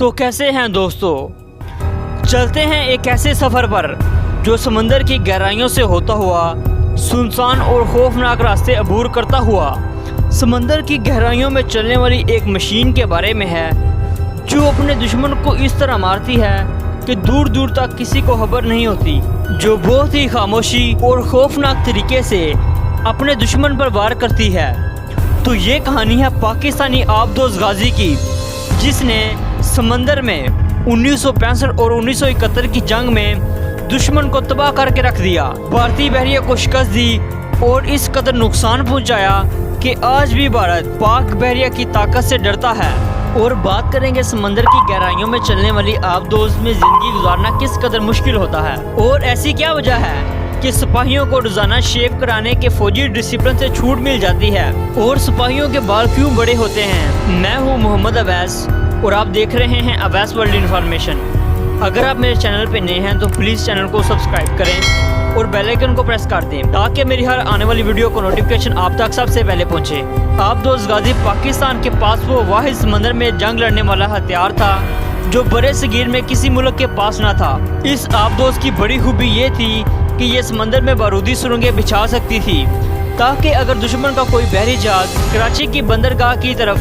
تو کیسے ہیں دوستو، چلتے ہیں ایک ایسے سفر پر جو سمندر کی گہرائیوں سے ہوتا ہوا سنسان اور خوفناک راستے عبور کرتا ہوا سمندر کی گہرائیوں میں چلنے والی ایک مشین کے بارے میں ہے جو اپنے دشمن کو اس طرح مارتی ہے کہ دور دور تک کسی کو خبر نہیں ہوتی، جو بہت ہی خاموشی اور خوفناک طریقے سے اپنے دشمن پر وار کرتی ہے۔ تو یہ کہانی ہے پاکستانی آبدوز غازی کی، جس نے سمندر میں 1965 اور 1971 کی جنگ میں دشمن کو تباہ کر کے رکھ دیا، بھارتی بحریہ کو شکست دی اور اس قدر نقصان پہنچایا کہ آج بھی بھارت پاک بحریہ کی طاقت سے ڈرتا ہے۔ اور بات کریں گے سمندر کی گہرائیوں میں چلنے والی آبدوز میں زندگی گزارنا کس قدر مشکل ہوتا ہے، اور ایسی کیا وجہ ہے کہ سپاہیوں کو روزانہ شیو کرانے کے فوجی ڈسپلن سے چھوٹ مل جاتی ہے، اور سپاہیوں کے بال کیوں بڑے ہوتے ہیں۔ میں ہوں محمد اویس اور آپ دیکھ رہے ہیں اویس ورلڈ انفارمیشن۔ اگر آپ میرے چینل پہ نئے ہیں تو پلیز چینل کو سبسکرائب کریں اور بیل آئیکن کو پریس کر دیں تاکہ میری ہر آنے والی ویڈیو کو نوٹیفیکیشن آپ تک سب سے پہلے پہنچے۔ آبدوز غازی پاکستان کے پاس وہ واحد سمندر میں جنگ لڑنے والا ہتھیار تھا جو برے صغیر میں کسی ملک کے پاس نہ تھا۔ اس آبدوز کی بڑی خوبی یہ تھی کہ یہ سمندر میں بارودی سرنگیں بچھا سکتی تھی تاکہ اگر دشمن کا کوئی بحری جہاز کراچی کی بندرگاہ کی طرف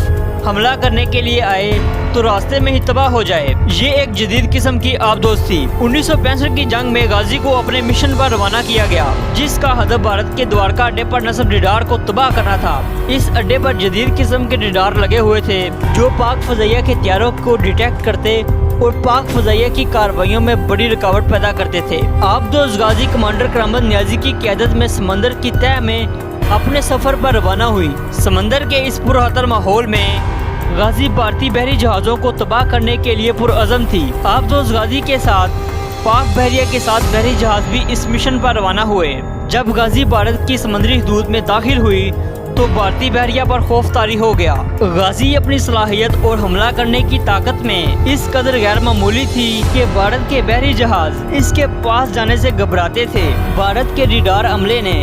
حملہ کرنے کے لیے آئے تو راستے میں ہی تباہ ہو جائے۔ یہ ایک جدید قسم کی آبدوز تھی۔ 1965 کی جنگ میں غازی کو اپنے مشن پر روانہ کیا گیا جس کا ہدف بھارت کے دوارکا اڈے پر نصب ریڈار کو تباہ کرنا تھا۔ اس اڈے پر جدید قسم کے ریڈار لگے ہوئے تھے جو پاک فضائیہ کے ہتھیاروں کو ڈیٹیکٹ کرتے اور پاک فضائیہ کی کارروائیوں میں بڑی رکاوٹ پیدا کرتے تھے۔ آبدوز غازی کمانڈر کرامت نیازی کی قیادت میں سمندر کی تہہ میں اپنے سفر پر روانہ ہوئی۔ سمندر کے اس پرخطر ماحول میں غازی بھارتی بحری جہازوں کو تباہ کرنے کے لیے پرعزم تھی۔ آبدوز غازی کے ساتھ پاک بحریہ کے ساتھ بحری جہاز بھی اس مشن پر روانہ ہوئے۔ جب غازی بھارت کی سمندری حدود میں داخل ہوئی تو بھارتی بحریہ پر خوف طاری ہو گیا۔ غازی اپنی صلاحیت اور حملہ کرنے کی طاقت میں اس قدر غیر معمولی تھی کہ بھارت کے بحری جہاز اس کے پاس جانے سے گھبراتے تھے۔ بھارت کے ریڈار عملے نے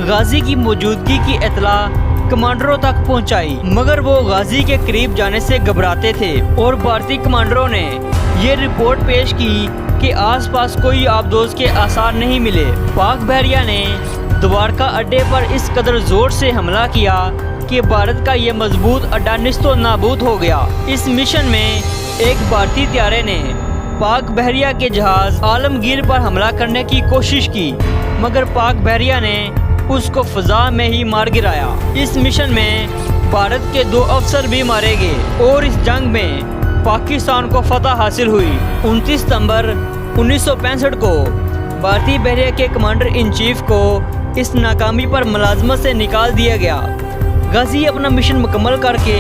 غازی کی موجودگی کی اطلاع کمانڈروں تک پہنچائی مگر وہ غازی کے قریب جانے سے گھبراتے تھے، اور بھارتی کمانڈروں نے یہ رپورٹ پیش کی کہ آس پاس کوئی آبدوز کے آثار نہیں ملے۔ پاک بحریہ نے دوارکا اڈے پر اس قدر زور سے حملہ کیا کہ بھارت کا یہ مضبوط اڈا نیست و نابود ہو گیا۔ اس مشن میں ایک بھارتی طیارے نے پاک بحریہ کے جہاز عالمگیر پر حملہ کرنے کی کوشش کی مگر پاک بحریہ نے اس کو فضا میں ہی مار گرایا۔ اس مشن میں بھارت کے 2 افسر بھی مارے گئے اور اس جنگ میں پاکستان کو فتح حاصل ہوئی۔ 29 ستمبر 1965 کو بھارتی بحریہ کے کمانڈر ان چیف کو اس ناکامی پر ملازمت سے نکال دیا گیا۔ غازی اپنا مشن مکمل کر کے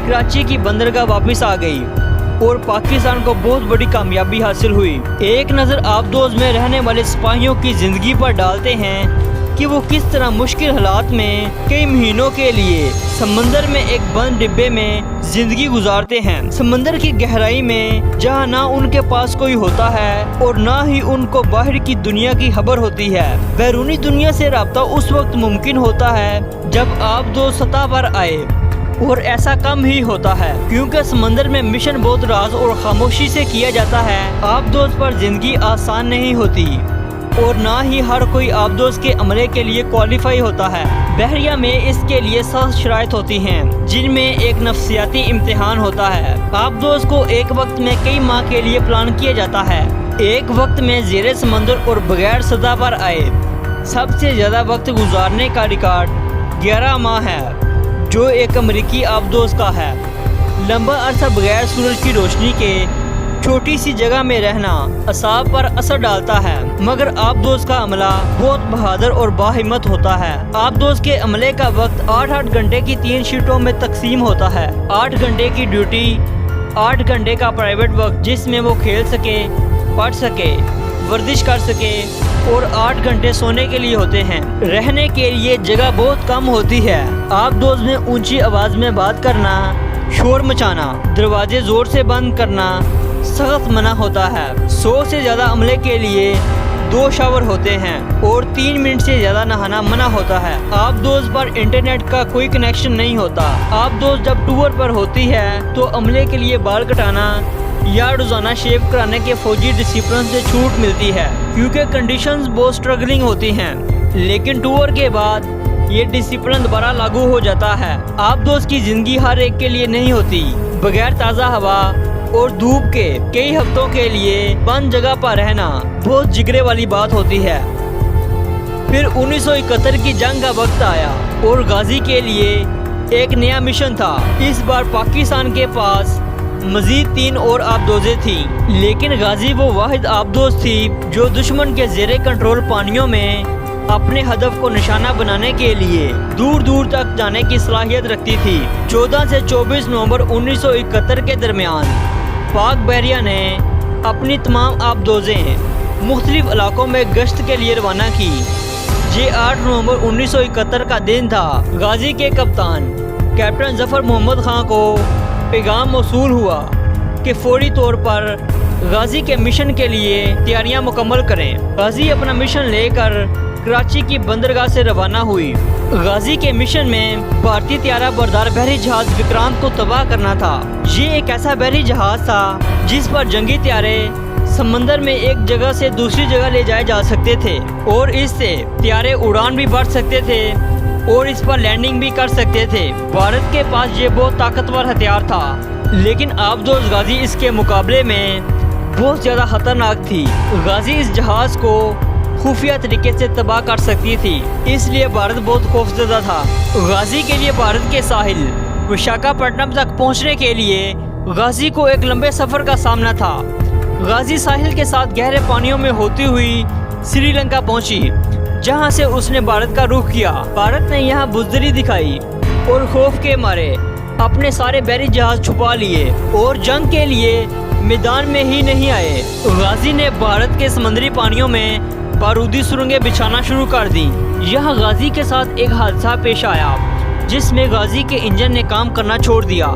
کراچی کی بندرگاہ واپس آ گئی اور پاکستان کو بہت بڑی کامیابی حاصل ہوئی۔ ایک نظر آبدوز میں رہنے والے سپاہیوں کی زندگی پر ڈالتے ہیں کہ وہ کس طرح مشکل حالات میں کئی مہینوں کے لیے سمندر میں ایک بند ڈبے میں زندگی گزارتے ہیں۔ سمندر کی گہرائی میں جہاں نہ ان کے پاس کوئی ہوتا ہے اور نہ ہی ان کو باہر کی دنیا کی خبر ہوتی ہے۔ بیرونی دنیا سے رابطہ اس وقت ممکن ہوتا ہے جب آبدوز سطح پر آئے، اور ایسا کم ہی ہوتا ہے کیونکہ سمندر میں مشن بہت راز اور خاموشی سے کیا جاتا ہے۔ آبدوز پر زندگی آسان نہیں ہوتی اور نہ ہی ہر کوئی آبدوز کے عملے کے لیے کوالیفائی ہوتا ہے۔ بحریہ میں اس کے لیے سخت شرائط ہوتی ہیں جن میں ایک نفسیاتی امتحان ہوتا ہے۔ آبدوز کو ایک وقت میں کئی ماہ کے لیے پلان کیا جاتا ہے۔ ایک وقت میں زیر سمندر اور بغیر سطح پر آئے سب سے زیادہ وقت گزارنے کا ریکارڈ 11 ماہ ہے جو ایک امریکی آبدوز کا ہے۔ لمبا عرصہ بغیر سورج کی روشنی کے چھوٹی سی جگہ میں رہنا اعصاب پر اثر ڈالتا ہے مگر آبدوز کا عملہ بہت بہادر اور باہمت ہوتا ہے۔ آبدوز کے عملے کا وقت 8 گھنٹے کی 3 شفٹوں میں تقسیم ہوتا ہے۔ 8 گھنٹے کی ڈیوٹی، 8 گھنٹے کا پرائیویٹ وقت جس میں وہ کھیل سکے، پڑھ سکے، ورزش کر سکے، اور 8 گھنٹے سونے کے لیے ہوتے ہیں۔ رہنے کے لیے جگہ بہت کم ہوتی ہے۔ آبدوز میں اونچی آواز میں بات کرنا، شور مچانا، دروازے زور سے بند کرنا سخت منع ہوتا ہے۔ 100 سے زیادہ عملے کے لیے 2 شاور ہوتے ہیں اور 3 منٹ سے زیادہ نہانا منع ہوتا ہے۔ آبدوز پر انٹرنیٹ کا کوئی کنیکشن نہیں ہوتا۔ آبدوز جب ٹور پر ہوتی ہے تو عملے کے لیے بال کٹانا یا روزانہ شیو کرانے کے فوجی ڈسپلن سے چھوٹ ملتی ہے کیونکہ کنڈیشنز بہت سٹرگلنگ ہوتی ہیں، لیکن ٹور کے بعد یہ ڈسپلن دوبارہ لاگو ہو جاتا ہے۔ آبدوز کی زندگی ہر ایک کے لیے نہیں ہوتی، بغیر تازہ ہوا اور دھوپ کے کئی ہفتوں کے لیے بند جگہ پر رہنا بہت جگرے والی بات ہوتی ہے۔ پھر 1971 کی جنگ کا وقت آیا اور غازی کے لیے ایک نیا مشن تھا۔ اس بار پاکستان کے پاس مزید 3 اور آبدوزیں تھیں، لیکن غازی وہ واحد آبدوز تھی جو دشمن کے زیر کنٹرول پانیوں میں اپنے ہدف کو نشانہ بنانے کے لیے دور دور تک جانے کی صلاحیت رکھتی تھی۔ 14 سے 24 نومبر 1971 کے درمیان پاک بحریہ نے اپنی تمام آبدوزیں مختلف علاقوں میں گشت کے لیے روانہ کی۔ یہ 8 نومبر 1971 کا دن تھا۔ غازی کے کپتان کیپٹن ظفر محمد خان کو پیغام موصول ہوا کہ فوری طور پر غازی کے مشن کے لیے تیاریاں مکمل کریں۔ غازی اپنا مشن لے کر کراچی کی بندرگاہ سے روانہ ہوئی۔ غازی کے مشن میں بھارتی طیارہ بردار بحری جہاز وکرانت کو تباہ کرنا تھا۔ یہ ایک ایسا بحری جہاز تھا جس پر جنگی طیارے سمندر میں ایک جگہ سے دوسری جگہ لے جائے جا سکتے تھے اور اس سے طیارے اڑان بھی بڑھ سکتے تھے اور اس پر لینڈنگ بھی کر سکتے تھے۔ بھارت کے پاس یہ بہت طاقتور ہتھیار تھا، لیکن آبدوز غازی اس کے مقابلے میں بہت زیادہ خطرناک تھی۔ غازی اس جہاز کو خفیہ طریقے سے تباہ کر سکتی تھی، اس لیے بھارت بہت خوفزدہ تھا۔ غازی کے لیے بھارت کے ساحل وشاکھاپٹنم تک پہنچنے کے لیے غازی کو ایک لمبے سفر کا سامنا تھا۔ غازی ساحل کے ساتھ گہرے پانیوں میں ہوتی ہوئی سری لنکا پہنچی، جہاں سے اس نے بھارت کا رخ کیا۔ بھارت نے یہاں بزدلی دکھائی اور خوف کے مارے اپنے سارے بحری جہاز چھپا لیے اور جنگ کے لیے میدان میں ہی نہیں آئے۔ غازی نے بھارت کے سمندری پانیوں میں بارودی سرنگیں بچھانا شروع کر دیں۔ یہاں غازی کے ساتھ ایک حادثہ پیش آیا جس میں غازی کے انجن نے کام کرنا چھوڑ دیا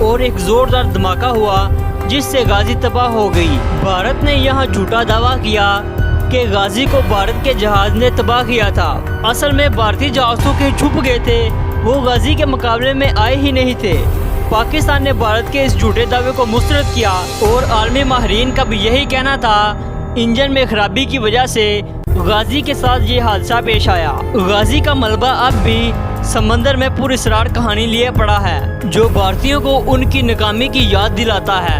اور ایک زوردار دھماکہ ہوا جس سے غازی تباہ ہو گئی۔ بھارت نے یہاں جھوٹا دعویٰ کیا کہ غازی کو بھارت کے جہاز نے تباہ کیا تھا۔ اصل میں بھارتی جہاز تو کہیں چھپ گئے تھے، وہ غازی کے مقابلے میں آئے ہی نہیں تھے۔ پاکستان نے بھارت کے اس جھوٹے دعوے کو مسترد کیا اور عالمی ماہرین کا بھی یہی کہنا تھا انجن میں خرابی کی وجہ سے غازی کے ساتھ یہ حادثہ پیش آیا۔ غازی کا ملبہ اب بھی سمندر میں پر اسرار کہانی لیے پڑا ہے جو بھارتیوں کو ان کی ناکامی کی یاد دلاتا ہے۔